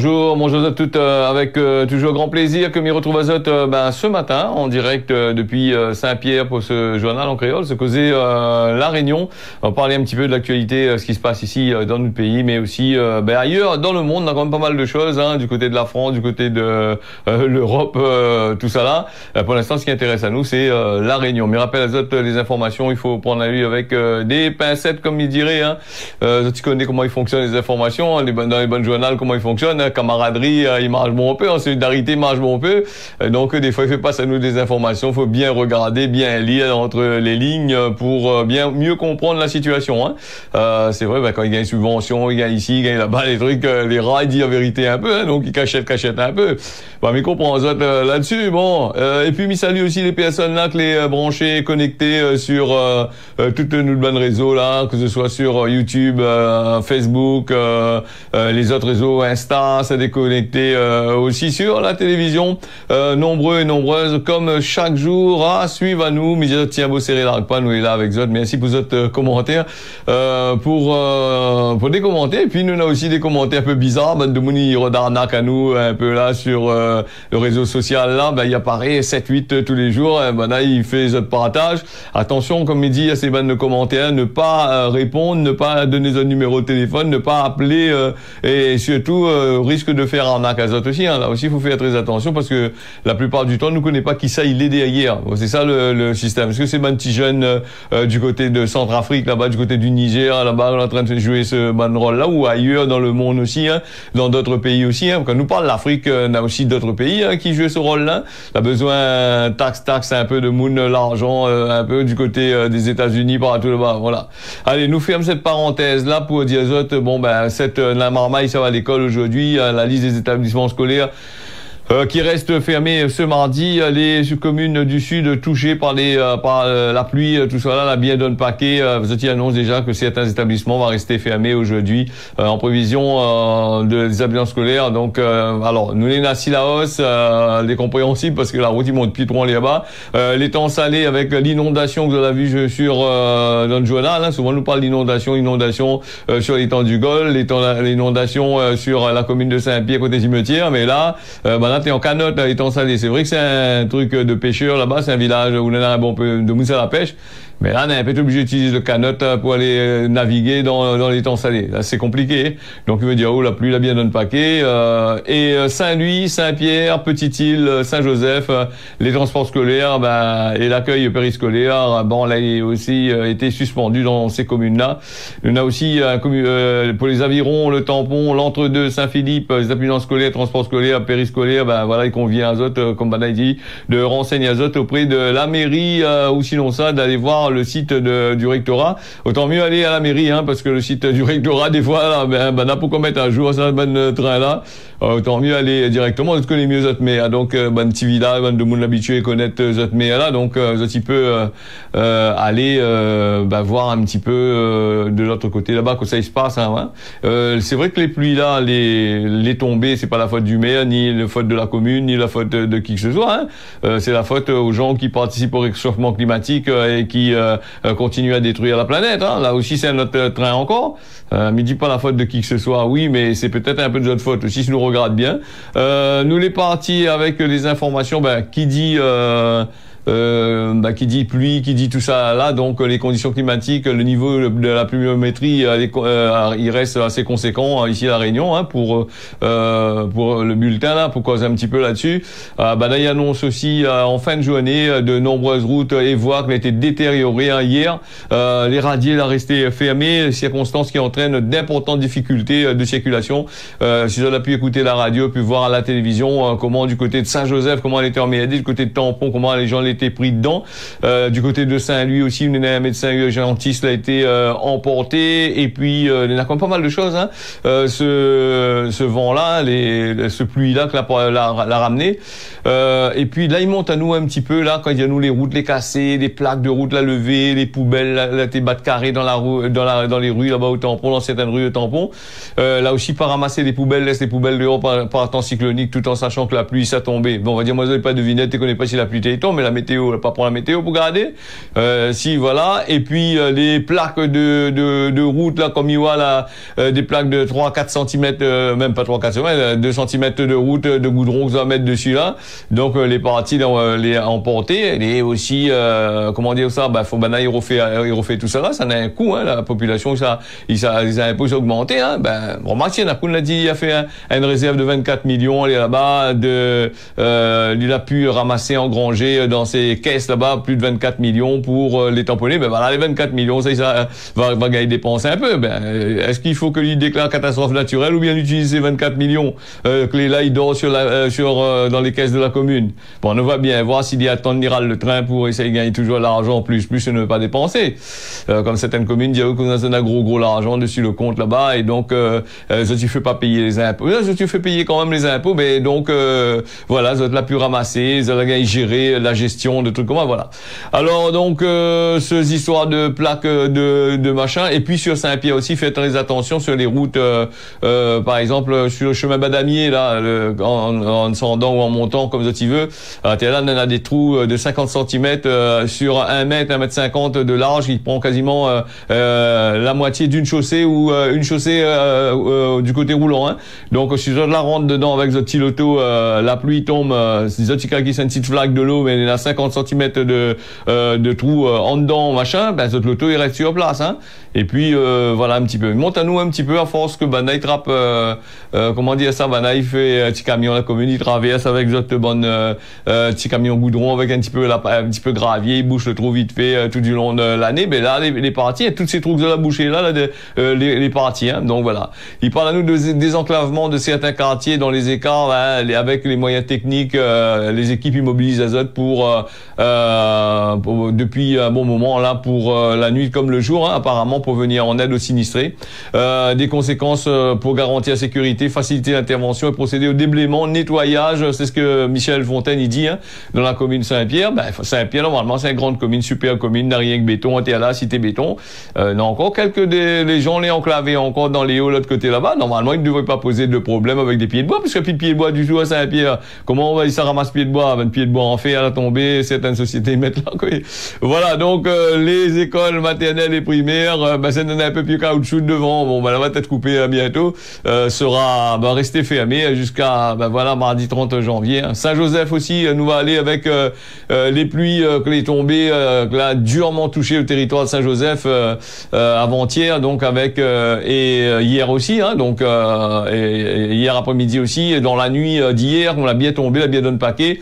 Bonjour, bonjour à toutes, avec toujours grand plaisir que m'y retrouve à Zot ce matin en direct depuis Saint-Pierre pour ce journal en créole, se causer La Réunion. On va parler un petit peu de l'actualité, ce qui se passe ici dans notre pays, mais aussi ailleurs dans le monde. On a quand même pas mal de choses, du côté de la France, du côté de l'Europe, tout ça là. Pour l'instant, ce qui intéresse à nous, c'est La Réunion. Mais rappelle à Zot les informations, il faut prendre la vue avec des pincettes, comme il dirait. Tu connais comment ils fonctionnent les informations, dans les bonnes journaux, comment ils fonctionnent. Camaraderie, il marche bon un peu, en solidarité, il marche bon un peu. Donc, des fois, il fait passer à nous des informations. Il faut bien regarder, bien lire entre les lignes pour bien mieux comprendre la situation. C'est vrai, quand il gagne une subvention, il gagne ici, il gagne là-bas, les trucs, les rats, il dit la vérité un peu, donc il cachette un peu. Mais comprend là-dessus, bon. Et puis, il salue aussi les personnes là, que les branchés, connectés sur toutes nos bonnes réseaux là, que ce soit sur YouTube, Facebook, les autres réseaux, Insta, c'est déconnecté aussi sur la télévision, nombreux et nombreuses comme chaque jour à suivre à nous. Mais tiens, vous serrez la pas nous est là avec Zot. Merci pour votre commentaires, pour des commentaires. Et puis nous on a aussi des commentaires un peu bizarres, de mouni redarnaque à nous un peu là sur le réseau social là, il apparaît 7-8 tous les jours. Là il fait Zot partage. Attention, comme il dit à ces bandes de commentaires, ne pas répondre, ne pas donner un numéro de téléphone, ne pas appeler et surtout risque de faire arnaque à Zot aussi. Là aussi, il faut faire très attention parce que la plupart du temps, on ne connaît pas qui ça il est derrière. C'est ça le système. Est-ce que c'est un petit jeune du côté de Centrafrique, là-bas, du côté du Niger, là-bas, on est en train de jouer ce rôle-là, ou ailleurs dans le monde aussi, dans d'autres pays aussi. Quand nous parle l'Afrique, on a aussi d'autres pays qui jouent ce rôle-là. On a besoin taxe un peu de moon, l'argent un peu du côté des États-Unis par tout là-bas. Voilà. Allez, nous fermons cette parenthèse-là pour dire Zot, la marmaille, ça va à l'école aujourd'hui. La liste des établissements scolaires qui reste fermée ce mardi. Les communes du sud touchées par la pluie, tout ça là, la bien donne paquet. Vous annonce déjà que certains établissements vont rester fermés aujourd'hui en prévision des établissements scolaires. Donc, alors, nous les nassi la hausse, des compréhensibles parce que la route ils monte pitron là-bas. Les temps salés avec l'inondation que vous avez vu sur dans le journal. Souvent, nous parle d'inondation sur les temps du Gol, l'inondation sur la commune de Saint-Pierre côté Cimetière. Mais là, t'es en canotte, les temps salés. C'est vrai que c'est un truc de pêcheur là-bas, c'est un village où on a un bon peu de mousse à la pêche. Mais là, on est peut-être obligé d'utiliser le canotte pour aller naviguer dans les temps salés. Là, c'est compliqué. Donc, il veut dire, la pluie, la bien donne paquet. Et Saint-Louis, Saint-Pierre, Petite-Île, Saint-Joseph, les transports scolaires, et l'accueil périscolaire, là, il a aussi été suspendu dans ces communes-là. On a aussi, pour les avirons, le tampon, l'entre-deux, Saint-Philippe, les établissements scolaires, transports scolaires, périscolaires, voilà, il convient à Zot, comme Bana dit, de renseigner à Zot auprès de la mairie, ou sinon ça, d'aller voir le site du rectorat. Autant mieux aller à la mairie, parce que le site du rectorat, des fois, là, pour mettre à jour ça, train là, autant mieux aller directement. On connaît mieux Zotmea, donc, petit village, de monde habitué connaître Zotmea là, donc, Zot peut, aller, voir un petit peu, de l'autre côté là-bas, que ça il se passe, c'est vrai que les pluies là, les tombées, c'est pas la faute du maire, ni la faute de la commune, ni la faute de qui que ce soit, c'est la faute aux gens qui participent au réchauffement climatique, et qui, continue à détruire la planète. Là aussi, c'est notre train encore. Mais dis pas la faute de qui que ce soit, oui, mais c'est peut-être un peu de notre faute aussi, si nous regarde bien. Nous les partis avec les informations, qui dit pluie, qui dit tout ça là, donc les conditions climatiques, le niveau de la pluviométrie, il reste assez conséquent ici à La Réunion, pour le bulletin là, pour causer un petit peu là-dessus. Là, il annonce aussi en fin de journée de nombreuses routes et voies qui ont été détériorées hier. Les radiers là restés fermés, circonstances qui entraînent d'importantes difficultés de circulation. Si on a pu écouter la radio, pu voir à la télévision comment du côté de Saint-Joseph, comment elle était emmerdée, du côté de Tampon, comment les gens l'étaient pris dedans. Du côté de Saint-Louis aussi, un médecin urgentiste a été emporté. Et puis, il y a quand même pas mal de choses. Ce vent-là, ce pluie-là que l'a ramené. Et puis là, il monte à nous un petit peu là quand il y a nous les routes les cassées, les plaques de route la levée, les poubelles là, tes bas de carré dans les rues là-bas au tampon, dans certaines rues au tampon. Là aussi, pas ramasser les poubelles, laisse les poubelles dehors par temps cyclonique, tout en sachant que la pluie ça tombait. Bon, on va dire moi, vous n'avez pas deviné, tu connais pas si la pluie tombe, mais la météo météo, pas prendre la météo pour regarder. Si voilà. Et puis les plaques de route là, comme il y a là, des plaques de 3-4 cm, même pas 3-4 cm, 2 cm de route de goudron que ça va mettre dessus là. Donc les parties les emporter. Et aussi comment dire ça, bah faut il refait tout ça là, ça a un coût, hein, la population, les impôts augmenté, hein. Ben remarquez, on l'a dit, il a fait une réserve de 24 millions, elle est là-bas, il a pu ramasser, engranger dans ses caisses là-bas plus de 24 millions pour les tamponner. Ben voilà, les 24 millions, ça va gagner dépenser un peu. Ben est-ce qu'il faut que lui déclare catastrophe naturelle ou bien utiliser ces 24 millions que là il dort dans les caisses de la commune. Bon, on va bien voir s'il y a tant de le train pour essayer de gagner toujours l'argent plus et ne pas dépenser. Comme certaines communes disent qu'on a gros l'argent dessus le compte là-bas et donc ça tu fais pas payer les impôts. Ça tu fais payer quand même les impôts, mais donc voilà, ça l'a pu ramasser, ça l'a gérer la gestion de trucs comme ça, voilà. Alors donc ces histoires de plaques de machin, et puis sur Saint-Pierre aussi, faites très attention sur les routes, par exemple sur le chemin Badamier là, en descendant ou en montant comme ça tu veux. Là on a des trous de 50 cm sur 1 mètre, 1,50 m de large, qui prend quasiment la moitié d'une chaussée ou une chaussée du côté roulant, hein. Donc si je la rentre dedans avec ce petit loto, la pluie tombe, si je qui c'est une petite flaque de l'eau, mais il y a 50 cm de trou en dedans, machin, ben ce loto il reste sur place, hein. Et puis voilà un petit peu. Monte à nous un petit peu à force que il trappe comment dire ça, il fait un petit camion la commune, il traverse avec cette bonne petit camion goudron avec un petit peu gravier, il bouche le trou vite fait tout du long de l'année. Mais là les parties, et toutes ces trous de la bouchée là, les parties, hein. Donc voilà. Il parle à nous de désenclavement de certains quartiers dans les écarts, hein, avec les moyens techniques, les équipes immobilisent Azote pour depuis un bon moment là pour la nuit comme le jour, hein, apparemment pour venir en aide aux sinistrés. Des conséquences pour garantir la sécurité, faciliter l'intervention et procéder au déblaiement, nettoyage, c'est ce que Michel Fontaine il dit, hein, dans la commune Saint-Pierre. Ben, Saint-Pierre normalement c'est une grande commune, super commune, n'a rien que béton, t'es là, cité béton. Non, encore les gens les enclavés encore dans les hauts l'autre côté là-bas. Normalement ils ne devraient pas poser de problème avec des pieds de bois, parce qu'il n'y a plus de pieds de bois du tout à Saint-Pierre. Comment on va ça ramasse pieds de bois, avec pieds de bois en fer à la tombée, certaines sociétés mettent là, quoi. Voilà, donc les écoles maternelles et primaires, ben c'est un peu plus caoutchouc devant. Bon, ben là va être coupé bientôt, sera rester fermé jusqu'à voilà mardi 30 janvier. Saint-Joseph aussi nous va aller avec les pluies que les tombées là durement touché le territoire de Saint-Joseph avant-hier, donc avec et hier aussi, hein, donc et hier après-midi aussi, et dans la nuit d'hier, on l'a bien tombé, la bien donné paquet.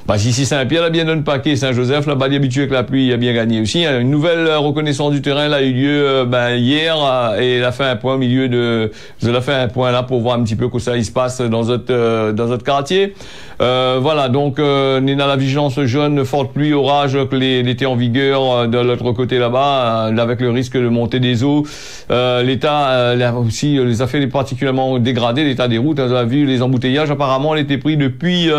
Bah, ici Saint-Pierre, a bien donné le paquet. Saint-Joseph, là-bas, habitué avec la pluie, il a bien gagné aussi. Une nouvelle reconnaissance du terrain, là, a eu lieu, hier, et elle a fait un point au milieu elle a fait un point là pour voir un petit peu que ça il se passe dans notre quartier. Voilà, donc, Nina, la vigilance jaune, forte pluie, orage, que l'été en vigueur, de l'autre côté là-bas, avec le risque de montée des eaux. L'État, aussi, les a fait particulièrement dégradés, l'état des routes. On a vu les embouteillages, apparemment, elle était pris depuis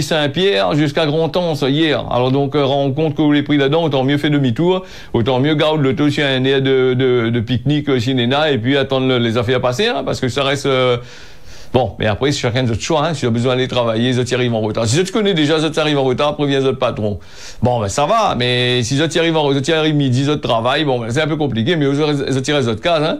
Saint-Pierre jusqu'à Grand-Anse hier. Alors donc, rend compte que vous les pris là-dedans, autant mieux fait demi-tour, autant mieux garde l'auto sur un air de pique-nique chez Nena, et puis attendre les affaires passer, hein, parce que ça reste... Bon, mais après, c'est chacun de votre choix, hein. Si tu as besoin d'aller travailler, ça t'y arrive en retard. Si tu connais déjà, ça t'arrive en retard, préviens votre patron. Bon, ben, ça va, mais si ça t'y arrive midi, ça te travaille, bon, ben, c'est un peu compliqué, mais ça t'y reste votre case, hein.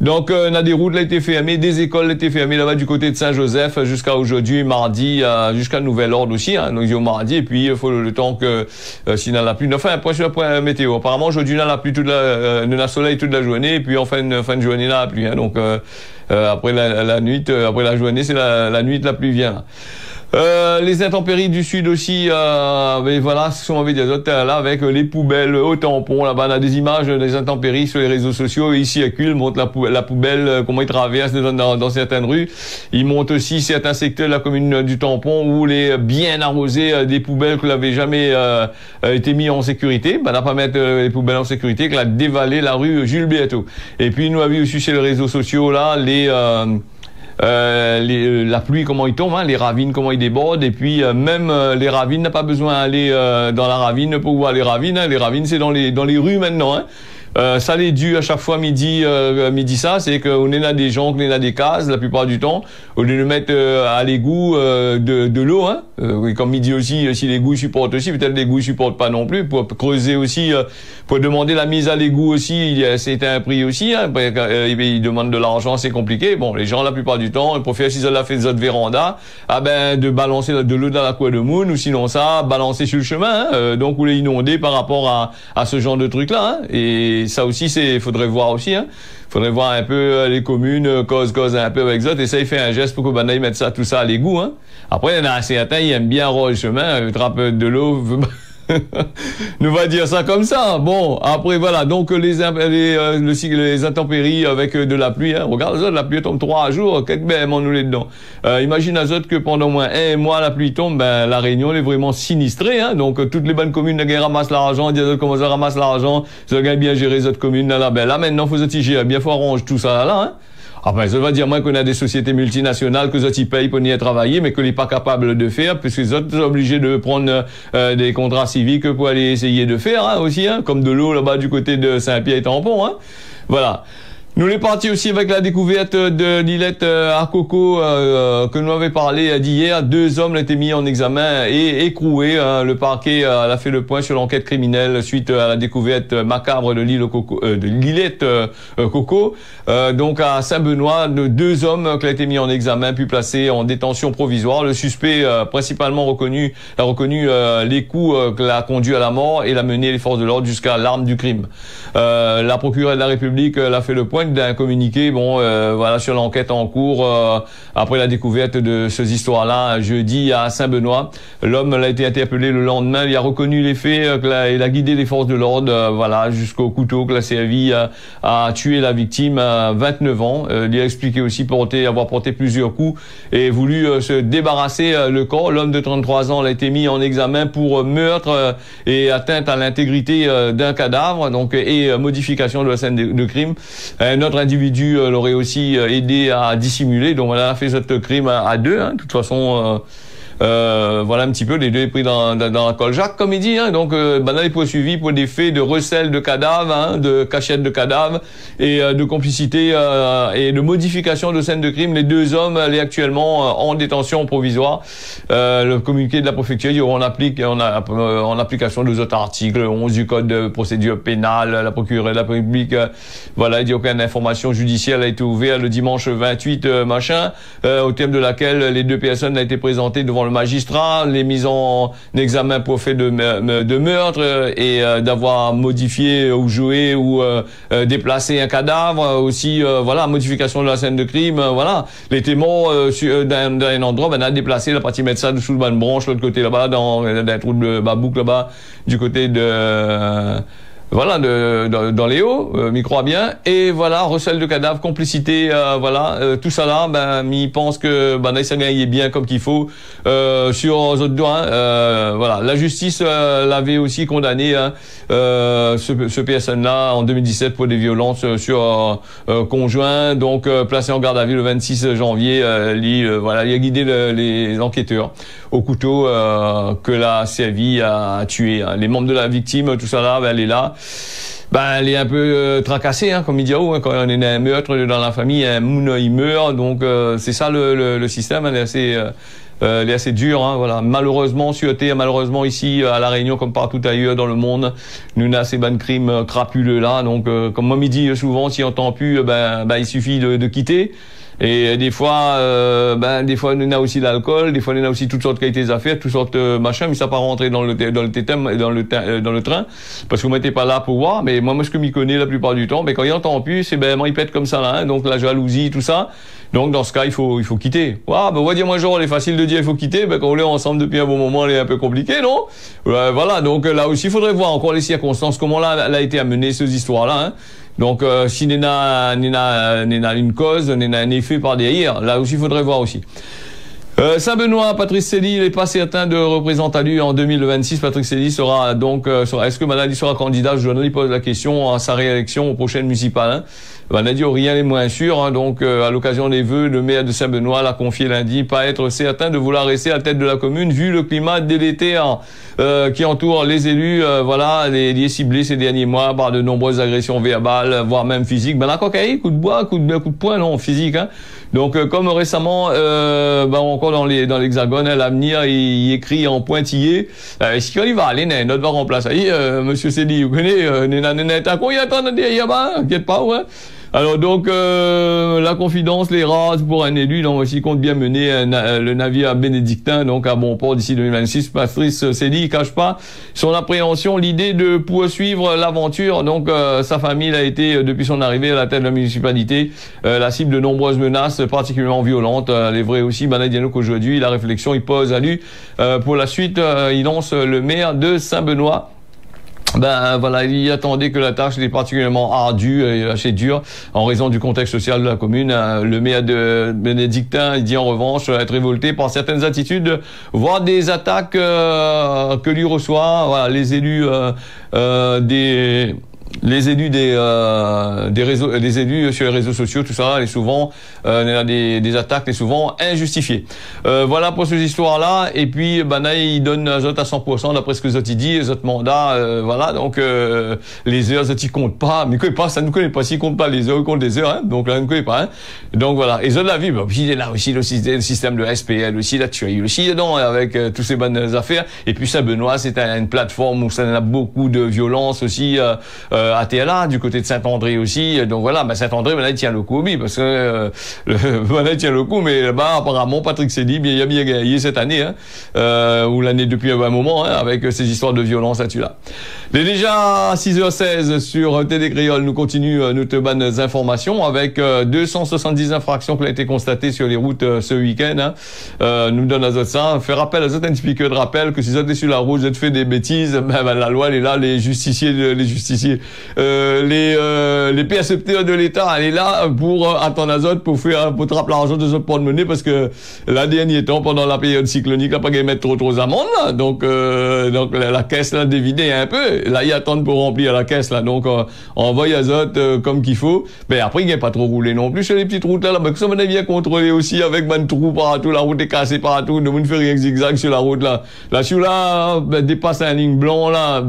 Donc, on a des routes là été fermées, des écoles là été fermées là-bas du côté de Saint-Joseph jusqu'à aujourd'hui, mardi, jusqu'à nouvel ordre aussi, hein. Donc, au mardi, et puis, il faut le temps que, s'il n'y en a plus, enfin, un point sur le point météo. Apparemment, aujourd'hui, il n'y en a plus il y a soleil toute la journée, et puis, en fin de journée, il n'y en a plus, hein. Donc, après la nuit, après la journée, c'est la nuit la pluie vient. Les intempéries du sud aussi, mais voilà, ce qu'on avait dit là avec les poubelles au tampon. Là-bas, on a des images des intempéries sur les réseaux sociaux. Ils circulent, montrent la poubelle, comment ils traversent dans certaines rues. Ils montrent aussi certains secteurs de la commune du Tampon où les bien arrosés des poubelles que n'avaient jamais été mis en sécurité. Ben, on n'a pas mettre les poubelles en sécurité, que l'a dévalé la rue Jules Béato. Et puis, nous avons aussi sur les réseaux sociaux là la pluie comment il tombe, hein, les ravines comment ils débordent, et puis même les ravines, n'a pas besoin d'aller dans la ravine pour voir les ravines, hein. Les ravines c'est dans les rues maintenant, hein. Ça l'est dû à chaque fois midi ça, c'est qu'on est là des gens, qu'on est là des cases la plupart du temps, au lieu de mettre à l'égout de l'eau, hein. Comme midi aussi, si l'égout supporte aussi, peut-être l'égout supporte pas non plus, pour creuser aussi, pour demander la mise à l'égout aussi, c'est un prix aussi, hein. Ils demandent de l'argent, c'est compliqué. Bon, les gens la plupart du temps, ils préfèrent si ils ont fait des autres vérandas, de balancer de l'eau dans la cour de moon, ou sinon ça, balancer sur le chemin, hein. Donc ou les inonder par rapport à ce genre de truc là, hein. Et ça aussi, faudrait voir aussi, hein. Faudrait voir un peu les communes, cause un peu avec ça, et ça, il fait un geste pour que ils mettent ça, tout ça à l'égout, hein. Après, il y en a certains, ils aiment bien le chemin, trappe de l'eau, nous va dire ça comme ça. Bon, après voilà, donc les intempéries avec de la pluie, hein. Regarde ça, la pluie tombe 3 jours, quelques ben nous les dedans. Imagine à que pendant au moins un mois la pluie tombe, ben la Réunion elle est vraiment sinistrée, hein. Donc toutes les bonnes communes là, ramassent l'argent, disent comment ça ramasse l'argent, ça gagne bien gérer les autres communes là, ben là maintenant faut se gérer, bien faut arranger tout ça là, hein. Ah ben, ça veut dire moins qu'on a des sociétés multinationales que ils payent pour y travailler, mais que les pas capables de faire, puisque les autres sont obligés de prendre des contrats civiques pour aller essayer de faire, hein, aussi, hein, comme de l'eau là-bas du côté de Saint-Pierre-et-Tampon, hein. Voilà. Nous les partis aussi avec la découverte de l'îlette à Coco que nous avait parlé d'hier. 2 hommes ont été mis en examen et écroués. Hein. Le parquet a fait le point sur l'enquête criminelle suite à la découverte macabre de l'îlette Coco. Donc à Saint-Benoît, 2 hommes qui ont été mis en examen puis placés en détention provisoire. Le suspect principalement a reconnu les coups que l'a conduit à la mort et l'a mené les forces de l'ordre jusqu'à l'arme du crime. La procureure de la République l'a fait le point d'un communiqué, voilà, sur l'enquête en cours après la découverte de ces histoires-là jeudi à Saint-Benoît. L'homme a été interpellé le lendemain, il a reconnu les faits, il a guidé les forces de l'ordre, voilà, jusqu'au couteau que a servi à tuer la victime à 29 ans. Il a expliqué aussi avoir porté plusieurs coups et voulu se débarrasser le corps. L'homme de 33 ans a été mis en examen pour meurtre et atteinte à l'intégrité d'un cadavre, donc et modification de la scène de crime. Notre individu l'aurait aussi aidé à dissimuler, donc voilà, a fait ce crime à 2, hein. De toute façon, voilà un petit peu, les 2 pris dans la coljac, comme il dit, hein. Donc là, il est poursuivi pour des faits de recel de cadavres, hein, de cachette de cadavres et de complicité et de modification de scène de crime. Les 2 hommes sont actuellement en détention provisoire. Le communiqué de la préfecture dit en application des autres articles 11 du code de procédure pénale, la procureure de la République, voilà, il dit aucune information judiciaire a été ouverte le dimanche 28 au terme de laquelle les 2 personnes ont été présentées devant le magistrat, les mises en examen pour fait de meurtre et d'avoir modifié ou joué ou déplacé un cadavre, aussi voilà, modification de la scène de crime, voilà, les témoins dans un endroit, on a déplacé la partie mettre ça dessous le bas de branche, l'autre côté là-bas, dans un trou de babouc là-bas, du côté de voilà, dans les hauts, m'y croit bien, et voilà, recel de cadavres, complicité, voilà, tout ça là, il pense que, ça gagne bien comme qu'il faut, sur aux autres doigts, voilà, la justice, l'avait aussi condamné, hein, ce personne-là, en 2017 pour des violences sur, conjoints, donc, placé en garde à vue le 26 janvier, voilà, il a guidé les enquêteurs au couteau, que l'a servi à tuer, hein. Les membres de la victime, tout ça là, elle est là. Elle est un peu tracassée, hein, comme il dit, hein, quand on est un meurtre dans la famille, un moun il meurt, donc c'est ça le système, elle est assez dur, hein, voilà. Malheureusement, malheureusement ici à la Réunion, comme partout ailleurs dans le monde, nous avons ces bonnes crimes crapuleux là, donc comme moi me dit souvent, si on n'entend plus, il suffit de quitter. Et des fois, on a aussi l'alcool, des fois on a aussi toutes sortes de qualités d'affaires, toutes sortes de machins, mais ça pas rentrer dans le train, parce que moi t'es pas là pour voir. Mais moi ce que m'y connais la plupart du temps, quand il entend plus, c'est moi il pète comme ça là, hein, donc la jalousie, tout ça. Donc dans ce cas, il faut quitter. On va dire moi genre, il est facile de dire il faut quitter, quand on est ensemble depuis un bon moment, il est un peu compliqué, non? Voilà, donc là aussi, il faudrait voir encore les circonstances, comment là elle a été amenée ces histoires-là, hein. Donc si n'ena une cause, n'ena un effet par derrière, là aussi il faudrait voir aussi. Saint-Benoît, Patrice Célie n'est pas certain de représenter à lui en 2026. Patrice Célie sera donc, est-ce que Manali sera candidat? Je lui pose la question à sa réélection aux prochaines municipales, hein. on a dit rien n'est moins sûr, hein, donc à l'occasion des vœux, le maire de Saint-Benoît l'a confié lundi, pas être certain de vouloir rester à la tête de la commune vu le climat délétère qui entoure les élus, voilà, les ciblés ces derniers mois par de nombreuses agressions verbales, voire même physiques. Ben là, cocaïne, coup de bois, coup de poing, non, physique, hein. Donc, comme récemment, encore dans l'Hexagone, à l'avenir, il écrit en pointillé, si on y va, aller, notre va remplacer. Monsieur Cédille, vous connaissez, t'as quoi, il attend derrière, inquiète pas, ouais. Alors donc, la confidence, les races pour un élu, donc aussi compte bien mener le navire bénédictin, donc à bon port d'ici 2026. Patrice Cédille cache pas son appréhension, l'idée de poursuivre l'aventure. Donc, sa famille a été, depuis son arrivée à la tête de la municipalité, la cible de nombreuses menaces particulièrement violentes. Il est vrai aussi, Diano, qu'aujourd'hui, la réflexion, il pose à lui. Pour la suite, il lance le maire de Saint-Benoît. Voilà, il attendait que la tâche était particulièrement ardue et assez dure en raison du contexte social de la commune. Le maire de bénédictin, il dit en revanche être révolté par certaines attitudes, voire des attaques que lui reçoit, voilà, les élus des élus sur les réseaux sociaux, tout ça, et souvent des attaques, et souvent injustifiées. Voilà pour ces histoires-là. Et puis, il donne à 100% d'après ce que Zot dit, Zot mandat, voilà. Donc les heures, Zot, ils comptent pas, mais pas, ça ne connaît pas. S'ils comptent pas les heures, ils comptent les heures, hein. Donc là, ne connaît pas. Hein. Donc voilà. Et Zot la vie, il est là aussi le système de SPL, aussi la tuerie, aussi dedans avec toutes ces bonnes affaires. Et puis Saint-Benoît, c'est une plateforme où ça en a beaucoup de violence aussi. ATLA, du côté de Saint-André aussi. Donc voilà, Saint-André, il tient le coup, oui, parce que il tient le coup, mais là-bas, apparemment, Patrick Cédille, il a bien gagné cette année, hein, ou l'année depuis un moment, hein, avec ces histoires de violence là-dessus-là. Il est déjà 6h16 sur Télé Créole. Nous continuons nos bonnes informations avec 270 infractions qui ont été constatées sur les routes ce week-end. Hein. Nous donne à Zot ça. Fait rappel à Zot, un speaker de rappel que si Zot est sur la route, Zot fait des bêtises, la loi, elle est là, les percepteurs de l'État, elle est là pour attendre à Zot pour te rappeler l'argent de Zot pour le mener, parce que la dernière temps, pendant la période cyclonique, là, pas qu'à mettre trop amendes, là. Donc la caisse, là, dévidée un peu. Là, ils attendent pour remplir la caisse, là. Donc, on envoie à Zot, comme qu'il faut. Mais après, il n'y a pas trop roulé non plus sur les petites routes, là. Que ça, on a bien contrôlé aussi avec un trou partout. La route est cassée partout. Ne vous fait rien que zigzag sur la route, là. Là, celui-là, dépasse un ligne blanc, là,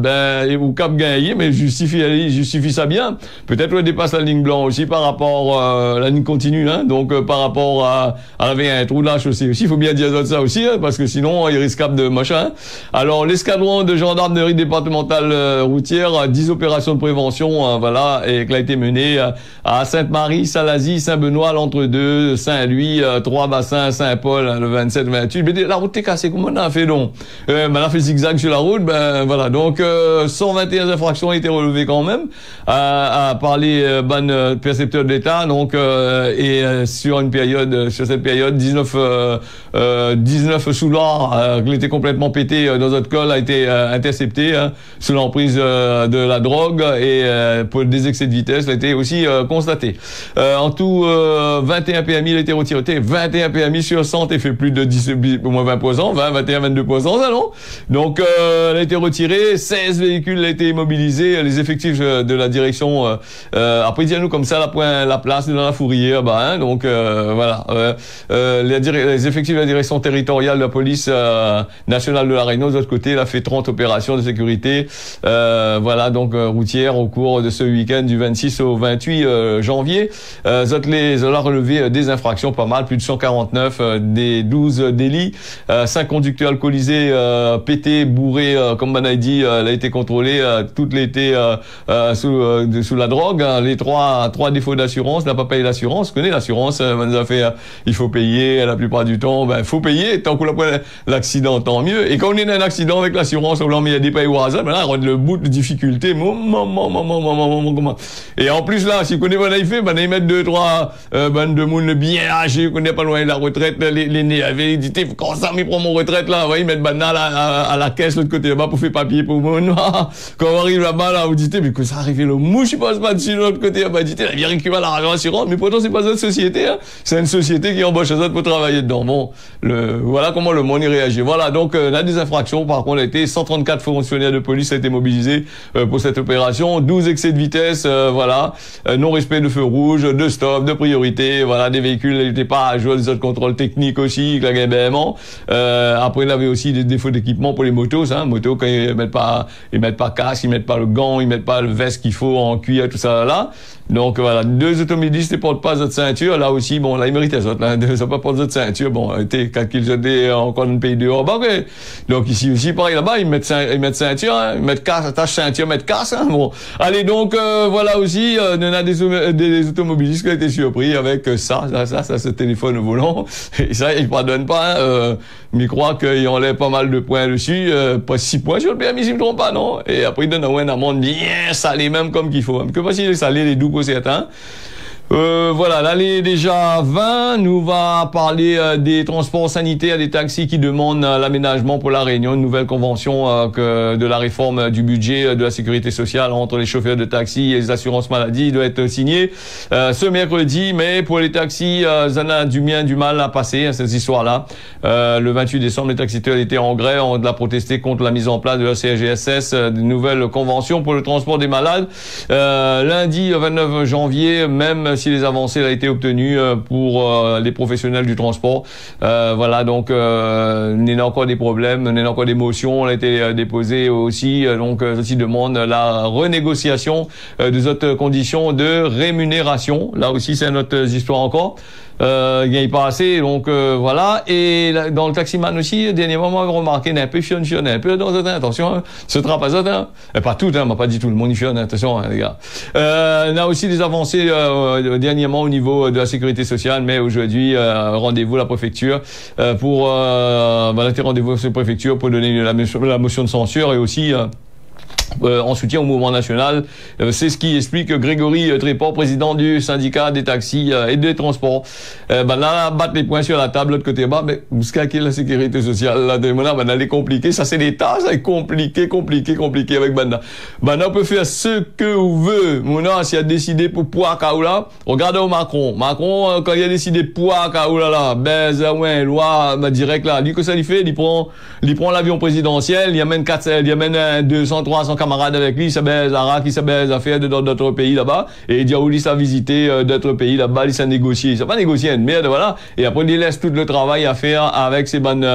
ou cap gagné, mais justifie ça bien. Peut-être qu'on dépasse la ligne blanche aussi par rapport à la ligne continue, hein. Donc, par rapport à un trou de la chaussée aussi. Il faut bien dire ça aussi, hein, parce que sinon, il risque de machin. Alors, l'escadron de gendarmerie départementale routière, 10 opérations de prévention, voilà, et qui a été menée à Sainte-Marie, Salazie, Saint-Benoît, l'Entre-deux, Saint-Louis, Trois-Bassins, Saint-Paul, le 27-28. Mais la route est cassée. Comment on a fait donc? On a fait zigzag sur la route, voilà. Donc, 121 infractions ont été relevées quand même, par les bonnes percepteurs de l'État. Donc, sur cette période, 19 soulards qui étaient complètement pétés dans notre col a été intercepté, hein, sous l'emprise de la drogue, et pour des excès de vitesse a été aussi constaté. En tout, 21 PMI a été retiré. 21 PMI sur 100 et fait plus de 10, au moins 20%, 20, 21, 22%, ça non? Donc, elle a été retirée, 16 véhicules ont été immobilisés, les effectifs de la direction, après, dis-nous comme ça, la place dans la fourrière, hein, donc, voilà. Les effectifs de la direction territoriale de la police nationale de la Réunion, de l'autre côté, elle a fait 30 opérations de sécurité, voilà, donc, routière au cours de ce week-end du 26 au 28 janvier. On a relevé des infractions pas mal, plus de 149, des 12 délits, 5 conducteurs alcoolisés, pétés, bourrés, comme on a dit, elle a été contrôlée, toutes l'été sous la drogue, hein, les trois défauts d'assurance, n'a pas payé l'assurance, connaît l'assurance, nous a fait, il faut payer, la plupart du temps, faut payer, tant qu'on a l'accident, tant mieux. Et quand on est dans un accident avec l'assurance, on met des payes au hasard, là, on a le bout de difficulté, et en plus, là, si vous connaissez pas fait, ils mettent 2-3, de monde bien âgés, vous connaissez pas loin de la retraite, les nés avaient dit, quand ça, prend mon retraite, là, ils mettent à la caisse, l'autre côté là-bas, pour faire papier pour moi. Quand on arrive là-bas, là, vous dites, puis que ça arrivait le mouche, il passe pas dessus de l'autre côté, bah, dit, il a bien récupéré l'argent assurance, mais pourtant, c'est pas notre société, hein. C'est une société qui embauche les autres pour travailler dedans. Bon, voilà comment le monde y réagit. Voilà, donc, là, des infractions, par contre, a été 134 fonctionnaires de police ont été mobilisés, pour cette opération, 12 excès de vitesse, voilà, non-respect de feu rouge, de stop, de priorité, voilà, des véhicules n'étaient pas à jour, des autres contrôles techniques aussi, que la BMO. Après, il avait aussi des défauts d'équipement pour les motos, hein, motos, quand ils mettent pas casque, ils mettent pas le gant, ils mettent pas le veste qu'il faut en cuir, tout ça, là. Donc, voilà, 2 automobilistes ne portent pas de ceinture, là aussi, bon, là, ils méritaient ça, là, ils n'ont pas porté de ceinture, bon, quand ils étaient encore dans le pays dehors, bah, okay. Donc, ici aussi, pareil, là-bas, ils mettent ceinture, hein, ils mettent casse, attache ceinture, mettent casse, hein, bon. Allez, donc, voilà aussi, il y en a des automobilistes qui ont été surpris avec ça, ce téléphone au volant. Et ça, ils pardonnent pas, mais ils croient qu'ils enlèvent pas mal de points dessus, pas 6 points sur le permis, si je me trompe pas, non? Et après, ils donnent une amende bien salée, même comme qu'il faut. Que pas si les salés, les doux pour certains. Voilà, l'année déjà 20, nous va parler des transports sanitaires, des taxis qui demandent l'aménagement pour la Réunion, une nouvelle convention de la réforme du budget de la sécurité sociale entre les chauffeurs de taxi et les assurances maladie doit être signée ce mercredi, mais pour les taxis, ça a du mal à passer, cette histoire-là. Le 28 décembre, les taxiteurs étaient en grève, on a protesté contre la mise en place de la CGSS, d'une nouvelle convention pour le transport des malades. Lundi 29 janvier, même si les avancées ont été obtenues pour les professionnels du transport. Voilà, donc il y a encore des problèmes, il y a encore des motions, on a été déposées aussi, donc ceci demande la renégociation des autres conditions de rémunération. Là aussi, c'est notre histoire encore. Il y pas assez, donc voilà. Et dans le taximan aussi, dernièrement, moi, j'ai remarqué, il y a un peu fionne, un peu dans attention, hein, ce trapazot, hein. Pas tout, hein, on m'a pas dit tout le monde fionne, attention, hein, les gars. On a aussi des avancées dernièrement au niveau de la sécurité sociale, mais aujourd'hui, rendez-vous à la préfecture pour voilà, rendez-vous sur la préfecture pour donner la motion de censure et aussi en soutien au mouvement national. C'est ce qui explique Grégory Tréport, président du syndicat des taxis et des transports. Là, battre les points sur la table, l'autre côté bas, mais jusqu'à qui la sécurité sociale, là, elle est compliquée. Ça, c'est des tâches, c'est compliqué avec Banda. On peut faire ce que vous veut. Mouna, s'il a décidé pour Pouakaoula, regardez au Macron. Macron, quand il a décidé pour Pouakaoula, là, ouais, loi, direct, là, lui, que ça lui fait? Il prend l'avion présidentiel, il amène 200, 300 camarades avec lui, il s'abaise à Rack, il s'abaise à faire d'autres pays là-bas, et il dit, il s'est visité d'autres pays là-bas, il s'est négocié. Il s'est pas négocié une merde, voilà. Et après, il laisse tout le travail à faire avec ces bonnes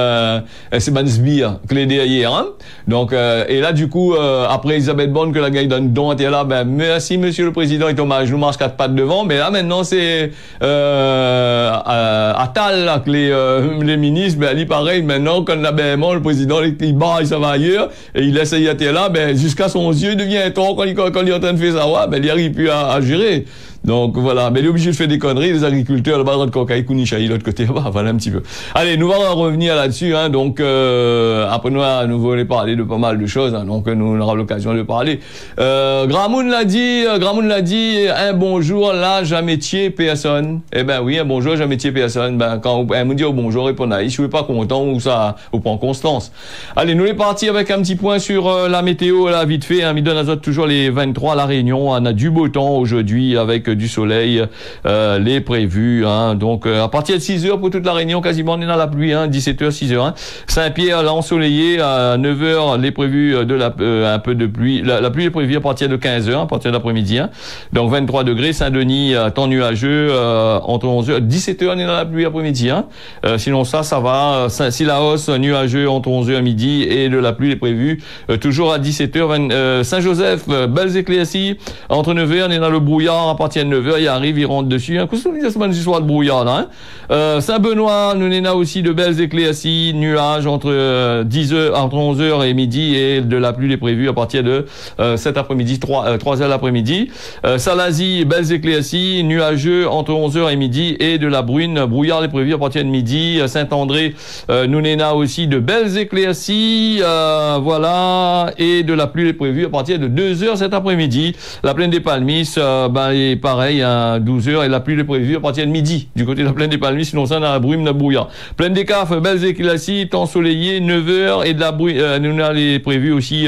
sbires, clés derrière, hein. Donc, et là, du coup, après Elisabeth Borne, que la gars donne don, et là, merci, monsieur le président, il hommage, nous marche 4 pattes devant, mais là, maintenant, c'est, Attal, là, que les ministres, il pareil, maintenant, quand la BMO, le président, il bat, il s'en va ailleurs, et il laisse y être là, jusqu'à son yeux devient tort quand il est en train de faire ça, il n'arrive plus à gérer. Donc voilà, mais il est obligé de faire des conneries, les agriculteurs, là-bas, de Cocaï, Kounishaï, l'autre côté, voilà un petit peu. Allez, nous allons revenir là-dessus, hein, donc après nous voulons parler de pas mal de choses, hein, donc nous aurons l'occasion de parler. Gramoun l'a dit, un bonjour, là, jamais tié personne. Eh ben oui, un bonjour, jamais tié personne. Quand on me dit au bonjour, répondez, je suis pas content ou ça, ou prend constance. Allez, nous les partis avec un petit point sur la météo, là, vite fait, hein, Midon Azote, toujours les 23 à La Réunion, on a du beau temps aujourd'hui avec du soleil, les prévus, hein, donc à partir de 6h pour toute la Réunion, quasiment on est dans la pluie, hein, 17h, 6h, hein. Saint-Pierre, là ensoleillé, à 9h, les prévus de un peu de pluie, la pluie est prévue à partir de 15h, à partir de l'après-midi, hein. Donc 23 degrés, Saint-Denis, temps nuageux, entre 11h, 17h, on est dans la pluie après-midi, hein. Sinon ça va, Sillaos, nuageux entre 11h et midi, et de la pluie est prévue, toujours à 17h, Saint-Joseph, belles éclaircies, entre 9h, on est dans le brouillard, à partir 9h, il arrive, il rentre dessus. Un coup, c'est une histoire de brouillard, là, hein. Saint-Benoît, nous en a aussi de belles éclaircies, nuages entre 11h et midi, et de la pluie est prévue à partir de cet après-midi, 3h l'après-midi. Salazie, belles éclaircies, nuageux entre 11h et midi, et de la bruine, brouillard est prévu à partir de midi. Saint-André, nous en a aussi de belles éclaircies, voilà, et de la pluie est prévue à partir de 2h cet après-midi. La plaine des Palmisses, est pas pareil, à 12 heures, et la pluie est prévue à partir de midi, du côté de la plaine des Palmiers, sinon ça, on a la brume, la brouillard. Plaine des Caves, belles éclaircies, temps soleillé, 9 heures, et de la bruit, nous on a prévu aussi,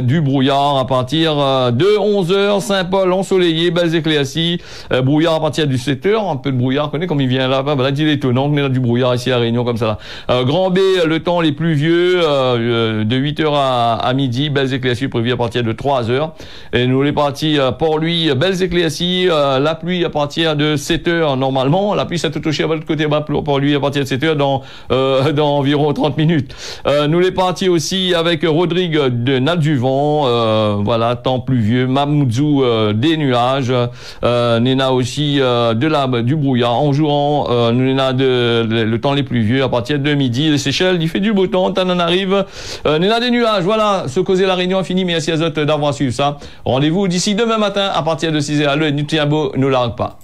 du brouillard à partir de 11 heures, Saint-Paul ensoleillé, belles éclaircies, brouillard à partir de 7 heures, un peu de brouillard, connaît comme il vient là, voilà, il est étonnant, on a du brouillard ici à Réunion, comme ça là. Grand B, le temps les pluvieux, de 8 heures à midi, belles éclaircies prévues à partir de 3 heures. Et nous les partis Port-Louis, belles éclaircies, la pluie à partir de 7 heures normalement. La pluie ça tout touché à votre côté, Port-Louis à partir de 7 heures dans environ 30 minutes. Nous les partis aussi avec Rodrigue de Nat-du-Vent, voilà, temps pluvieux, Mamoudzou des nuages, Néna aussi du brouillard en jouant, nous Néna le temps les pluvieux à partir de midi. Les Seychelles, il fait du beau temps, t'en arrive, Néna des nuages, voilà, ce causer la réunion a fini, merci à vous d'avoir suivi ça. Rendez-vous d'ici demain matin à partir de 6h. Le Nutiabo, nous largue pas.